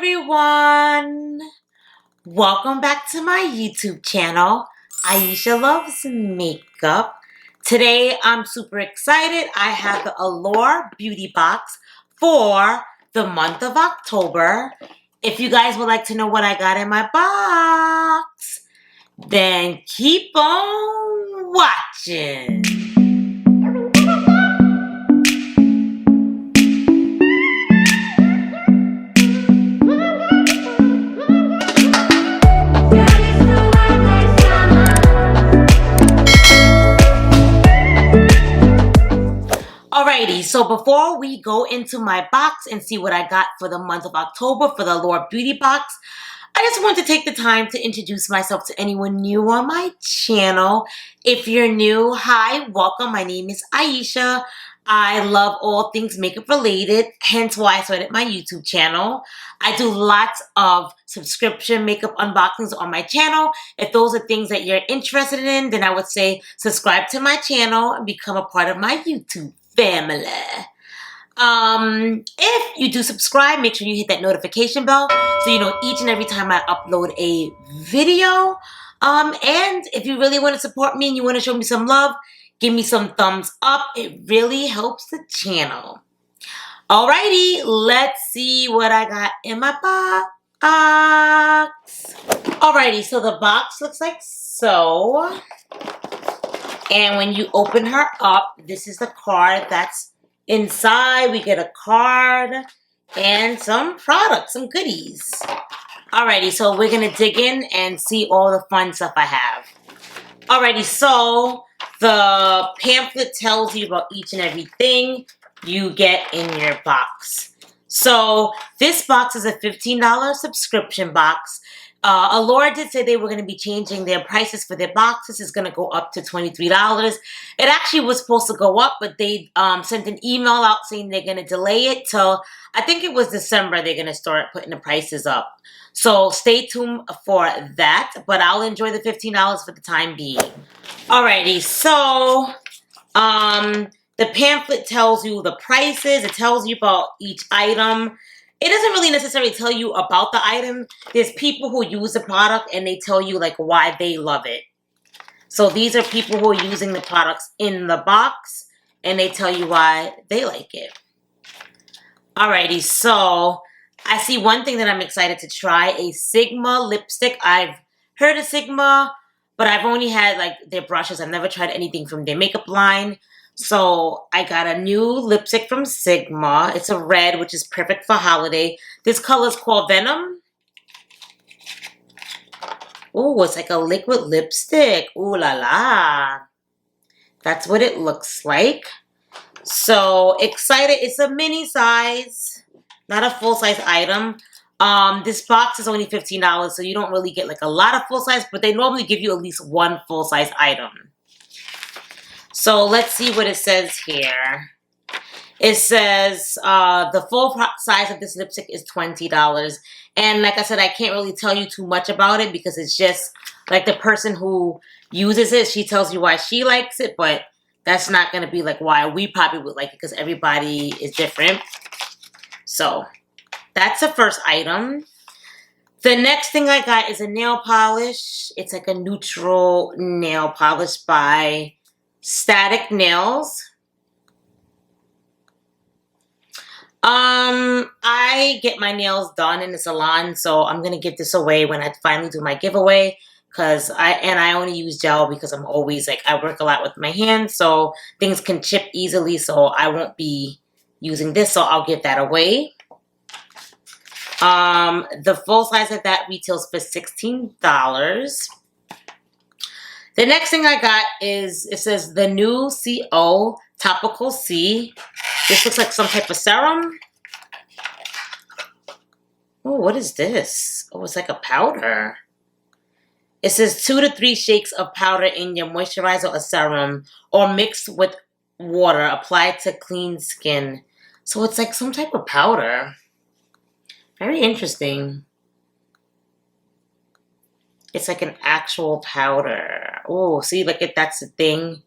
everyone! Welcome back to my YouTube channel, Aisha Loves Makeup. Today I'm super excited. I have the Allure Beauty Box for the month of October. If you guys would like to know what I got in my box, then keep on watching. Alrighty, so before we go into my box and see what I got for the month of October for the Allure Beauty Box, I just want to take the time to introduce myself to anyone new on my channel. If you're new, hi, welcome. My name is Aisha. I love all things makeup related, hence why I started my YouTube channel. I do lots of subscription makeup unboxings on my channel. If those are things that you're interested in, then I would say subscribe to my channel and become a part of my YouTube family. If you do subscribe, make sure you hit that notification bell so you know each and every time I upload a video. And if you really want to support me and you want to show me some love, give me some thumbs up. It really helps the channel. Alrighty, let's see what I got in my box. Alrighty, so the box looks like so. And when you open her up, this is the card that's inside. We get a card and some products, some goodies. Alrighty, so we're going to dig in and see all the fun stuff I have. Alrighty, so the pamphlet tells you about each and everything you get in your box. So this box is a $15 subscription box. Allure did say they were going to be changing their prices for their boxes. It's going to go up to $23. It actually was supposed to go up, but they sent an email out saying they're going to delay it till, I think it was December, they're going to start putting the prices up. So stay tuned for that, but I'll enjoy the $15 for the time being. Alrighty, so the pamphlet tells you the prices. It tells you about each item. It doesn't really necessarily tell you about the item. There's people who use the product and they tell you like why they love it. So these are people who are using the products in the box and they tell you why they like it. Alrighty, so I see one thing that I'm excited to try, a Sigma lipstick. I've heard of Sigma, but I've only had like their brushes. I've never tried anything from their makeup line. So I got a new lipstick from Sigma. It's a red, which is perfect for holiday. This color is called Venom. Oh, it's like a liquid lipstick. Ooh la la. That's what it looks like. So excited. It's a mini size, not a full size item. This box is only $15, so you don't really get like a lot of full size, but they normally give you at least one full size item. So let's see what it says here. It says the full size of this lipstick is $20. And like I said, I can't really tell you too much about it because it's just like the person who uses it, she tells you why she likes it, but that's not going to be like why we probably would like it because everybody is different. So that's the first item. The next thing I got is a nail polish. It's like a neutral nail polish by Static Nails. I get my nails done in the salon, so I'm gonna give this away when I finally do my giveaway. Cause I only use gel because I'm always like I work a lot with my hands, so things can chip easily. So I won't be using this, so I'll give that away. The full size of that retails for $16. The next thing I got is, it says the new CO Topical C. This looks like some type of serum. Oh, what is this? Oh, it's like a powder. It says 2 to 3 shakes of powder in your moisturizer or serum or mixed with water applied to clean skin. So it's like some type of powder. Very interesting. It's like an actual powder. Oh, see, like if that's the thing.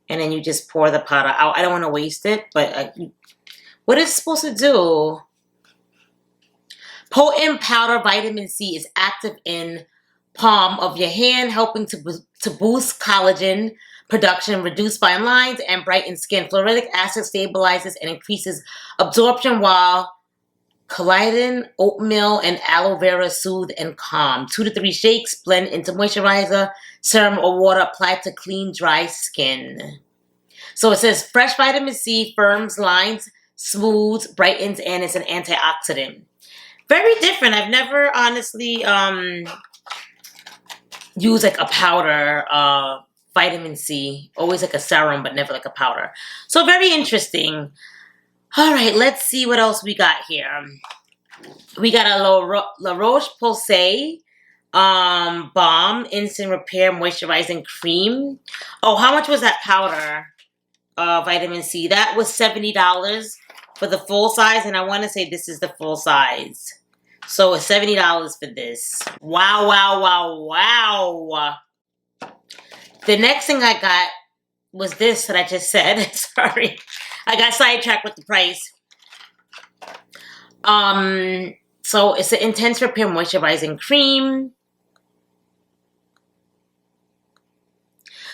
And then you just pour the powder out. I don't want to waste it, but what is it supposed to do? Potent powder vitamin C is active in palm of your hand, helping to boost collagen production, reduce fine lines, and brighten skin. Fluoric acid stabilizes and increases absorption, while collagen, oatmeal, and aloe vera soothe and calm. 2 to 3 shakes, blend into moisturizer, serum, or water applied to clean, dry skin. So it says fresh vitamin C firms lines, smooths, brightens, and it's an antioxidant. Very different. I've never honestly used like a powder vitamin C. Always like a serum, but never like a powder. So very interesting. All right, let's see what else we got here. We got a La Roche Posay Balm Instant Repair Moisturizing Cream. Oh, how much was that powder vitamin C? That was $70 for the full size, and I want to say this is the full size. So it's $70 for this. Wow, wow, wow, wow. The next thing I got was this that I just said. Sorry. I got sidetracked with the price. So it's an Intense Repair Moisturizing Cream.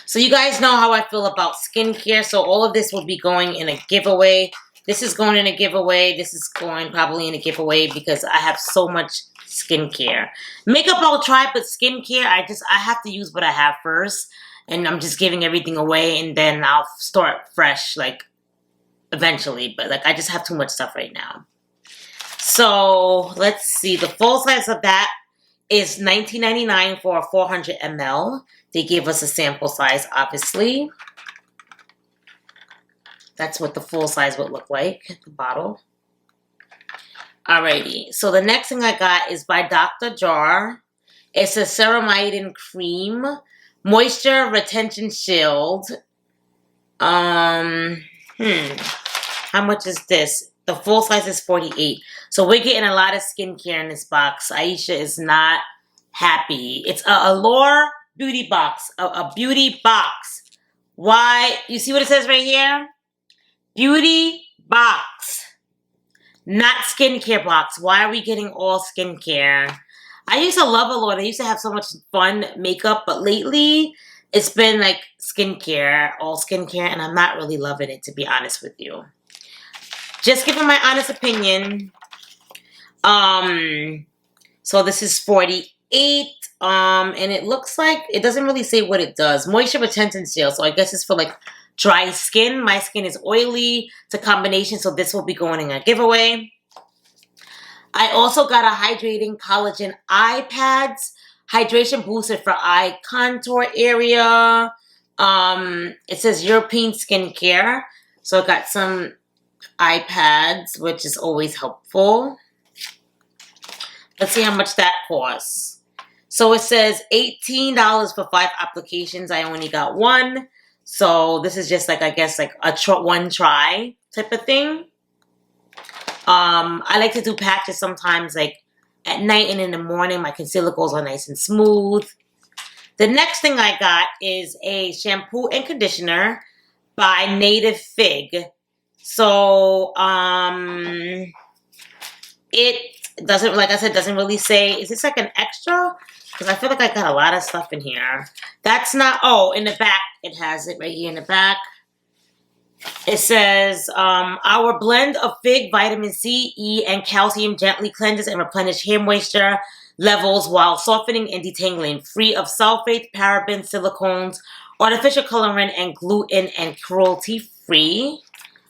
So you guys know how I feel about skincare. So all of this will be going in a giveaway. This is going in a giveaway. This is going probably in a giveaway because I have so much skincare. Makeup I'll try, but skincare, I have to use what I have first. And I'm just giving everything away, and then I'll start fresh, like, eventually. But, like, I just have too much stuff right now. So, let's see. The full size of that is $19.99 for a 400 ml. They gave us a sample size, obviously. That's what the full size would look like, the bottle. Alrighty. So, the next thing I got is by Dr. Jar. It's a ceramide cream. Moisture Retention Shield. How much is this? The full size is $48. So we're getting a lot of skincare in this box. Aisha is not happy. It's a Allure Beauty Box. A beauty box. Why? You see what it says right here? Beauty box. Not skincare box. Why are we getting all skincare? I used to love Allure. They used to have so much fun makeup, but lately it's been like skincare, all skincare, and I'm not really loving it, to be honest with you. Just giving my honest opinion. So this is $48. And it looks like, it doesn't really say what it does. Moisture Retention Shield. So I guess it's for like dry skin. My skin is oily. It's a combination, so this will be going in a giveaway. I also got a Hydrating Collagen Eye Pads. Hydration Booster for eye contour area. It says European Skincare. So I got some eye pads, which is always helpful. Let's see how much that costs. So it says $18 for 5 applications. I only got 1. So this is just like, I guess, like a one try type of thing. I like to do patches sometimes, like at night and in the morning. My concealer goes on nice and smooth. The next thing I got is a shampoo and conditioner by Native Fig. So, it doesn't, like I said, doesn't really say, is this like an extra? Because I feel like I got a lot of stuff in here. That's not, oh, in the back, it has it right here in the back. It says, our blend of fig, vitamin C, E, and calcium gently cleanses and replenishes hair moisture levels while softening and detangling, free of sulfates, parabens, silicones, artificial coloring, and gluten, and cruelty-free.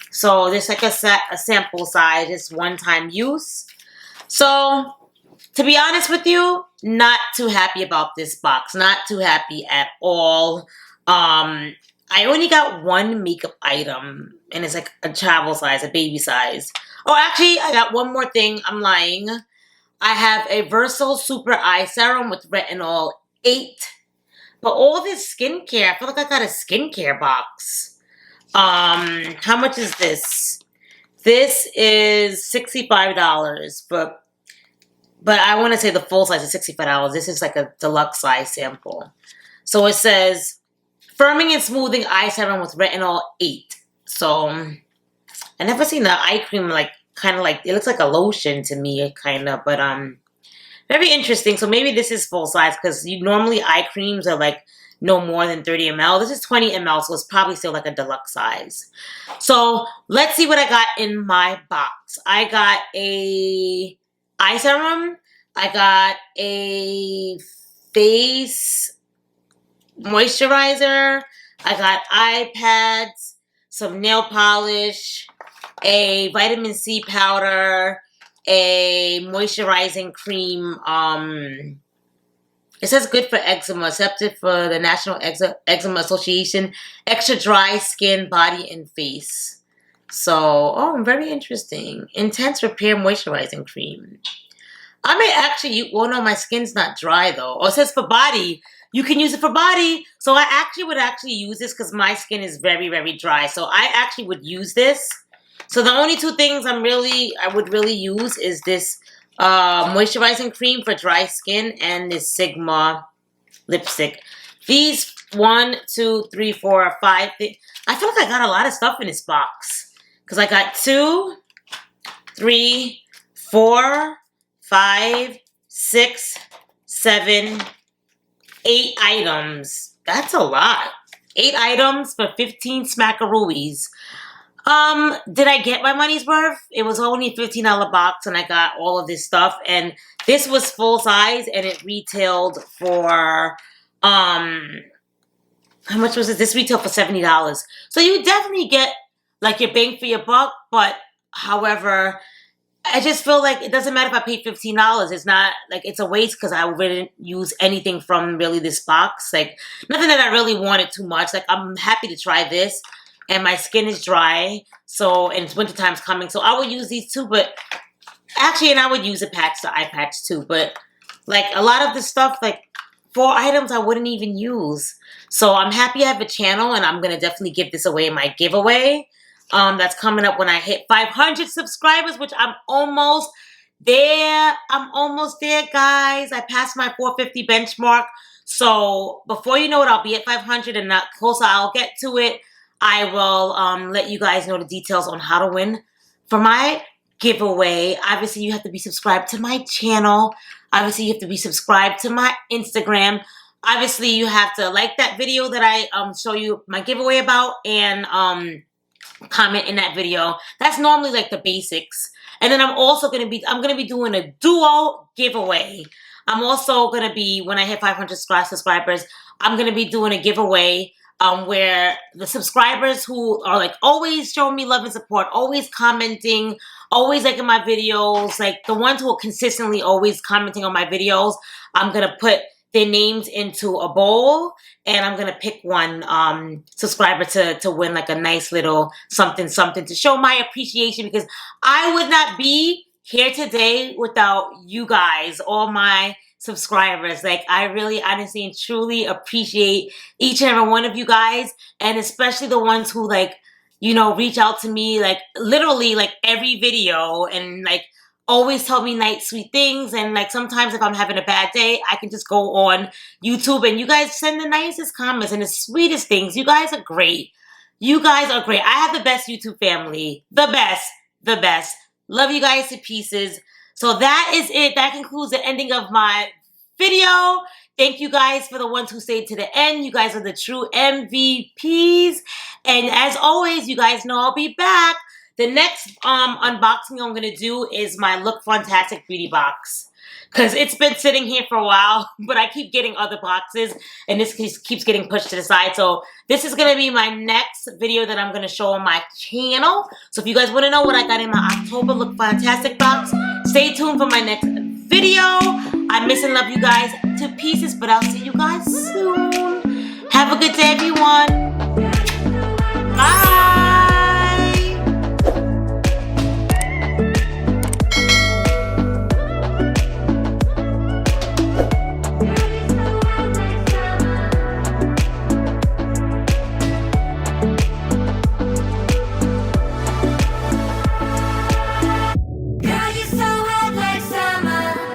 So there's like a sample size, it's one-time use. So, to be honest with you, not too happy about this box. Not too happy at all. I only got 1 makeup item, and it's like a travel size, a baby size. Oh, actually, I got one more thing. I'm lying. I have a Versal Super Eye Serum with Retinol 8. But all this skincare, I feel like I got a skincare box. How much is this? This is $65, but I want to say the full size is $65. This is like a deluxe size sample. So it says, Firming and Smoothing Eye Serum with Retinol 8. So, I never seen the eye cream like kind of like, it looks like a lotion to me, kind of, but very interesting. So maybe this is full size because normally eye creams are like no more than 30 ml. This is 20 ml, so it's probably still like a deluxe size. So let's see what I got in my box. I got a eye serum. I got a face moisturizer. I got eye pads, some nail polish, a vitamin C powder, a moisturizing cream. It says good for eczema, accepted for the National Eczema Association, extra dry skin, body, and face. So, oh, very interesting. Intense repair moisturizing cream. I may actually, well, no, my skin's not dry though. Oh, it says for body. You can use it for body. So I actually would use this because my skin is very, very dry. So I actually would use this. So the only two things I would really use is this moisturizing cream for dry skin and this Sigma lipstick. These 1, 2, 3, 4, 5. I feel like I got a lot of stuff in this box because I got 2, 3, 4, 5, 6, 7, 8 items. That's a lot. 8 items for 15 smackaroos. Did I get my money's worth? It was only a $15 box and I got all of this stuff. And this was full size and it retailed for, how much was it? This retailed for $70. So you definitely get like your bang for your buck. But however, I just feel like it doesn't matter if I paid $15. It's not like it's a waste because I wouldn't use anything from really this box. Like nothing that I really wanted too much. Like I'm happy to try this. And my skin is dry, so, and it's wintertime's coming, so I would use these too, but actually, and I would use a patch, the eye patch too, but like a lot of the stuff, like 4 items I wouldn't even use. So I'm happy I have a channel, and I'm going to definitely give this away in my giveaway. That's coming up when I hit 500 subscribers, which I'm almost there. I'm almost there, guys. I passed my 450 benchmark, so before you know it, I'll be at 500, and not closer I'll get to it. I will let you guys know the details on how to win for my giveaway. Obviously, you have to be subscribed to my channel. Obviously, you have to be subscribed to my Instagram. Obviously, you have to like that video that I show you my giveaway about and comment in that video. That's normally like the basics. And then I'm also going to be doing a duo giveaway. I'm also going to be, when I hit 500 subscribers, I'm going to be doing a giveaway where the subscribers who are like always showing me love and support, always commenting, always liking my videos, like the ones who are consistently always commenting on my videos, I'm going to put their names into a bowl and I'm going to pick one subscriber to win like a nice little something to show my appreciation, because I would not be here today without you guys, all my subscribers. Like I really honestly and truly appreciate each and every one of you guys, and especially the ones who like, you know, reach out to me like literally like every video and like always tell me nice sweet things. And like sometimes if I'm having a bad day, I can just go on YouTube and you guys send the nicest comments and the sweetest things. You guys are great. You guys are great. I have the best YouTube family. The best. Love you guys to pieces. So that is it. That concludes the ending of my video. Thank you guys for the ones who stayed to the end. You guys are the true MVPs. And as always, you guys know I'll be back. The next unboxing I'm going to do is my Look Fantastic Beauty Box. Because it's been sitting here for a while, but I keep getting other boxes, and this keeps getting pushed to the side. So this is going to be my next video that I'm going to show on my channel. So if you guys want to know what I got in my October Look Fantastic box, stay tuned for my next video. I miss and love you guys to pieces, but I'll see you guys soon. Have a good day, everyone.